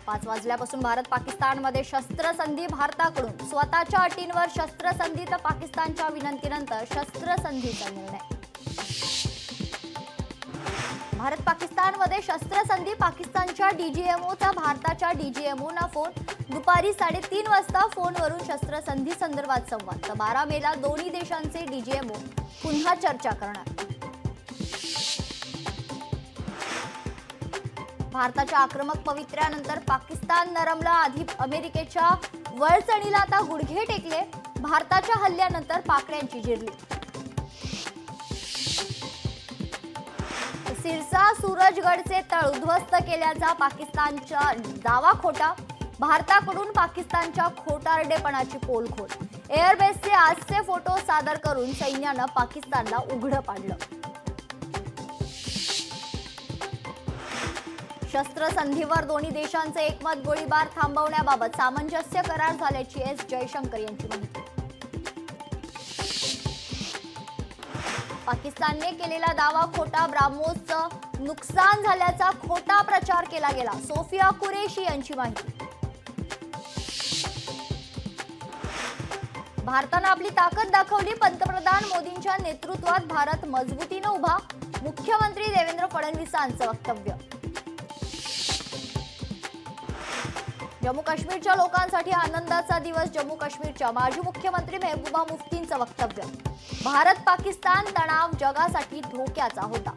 5 वाजल्यापासून भारत पाकिस्तानमध्ये शस्त्रसंधी. भारताकडून स्वतःच्या अटींवर शस्त्रसंधी तर पाकिस्तानच्या विनंतीनंतर शस्त्रसंधीचा निर्णय. भारत पाकिस्तानमध्ये शस्त्रसंधी. पाकिस्तानच्या डीजीएमओचा भारताच्या डीजीएमओना फोन. दुपारी 3:30 वाजता फोनवरून शस्त्रसंधी संदर्भात संवाद. तर 12 मेला दोन्ही देशांचे डीजीएमओ पुन्हा चर्चा करणार. भारताच्या आक्रमक पवित्र्यानंतर पाकिस्तान नरमला. आधी अमेरिकेच्या वळचणीला आता गुडघे टेकले. भारताच्या हल्ल्यानंतर पाकड्यांची जिरली. सिरसा सूरजगडचे तळ उद्ध्वस्त केल्याचा पाकिस्तानचा दावा खोटा. भारताकडून पाकिस्तानच्या खोटारडेपणाची पोलखोल. एअरबेसचे आजचे फोटो सादर करून सैन्यानं पाकिस्तानला उघडं पाडलं. शस्त्रसंधीवर दोन्ही देशांचे एकमत. गोळीबार थांबवण्याबाबत सामंजस्य करार झाल्याची एस जयशंकर यांची माहिती. पाकिस्तानने केलेला दावा खोटा. ब्राह्मोसचं नुकसान झाल्याचा खोटा प्रचार केला गेला. सोफिया कुरेशी यांची माहिती. भारतानं आपली ताकद दाखवली. पंतप्रधान मोदींच्या नेतृत्वात भारत मजबूतीने उभा. मुख्यमंत्री देवेंद्र फडणवीसांचं वक्तव्य. जम्मू काश्मीरच्या लोकांसाठी आनंदाचा दिवस. जम्मू काश्मीरच्या माजी मुख्यमंत्री मेहबूबा मुफ्तींचं वक्तव्य. भारत पाकिस्तान तणाव जगासाठी धोक्याचा होता.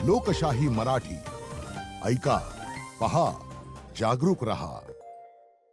लोकशाही मराठी ऐका, पहा, जागरूक रहा.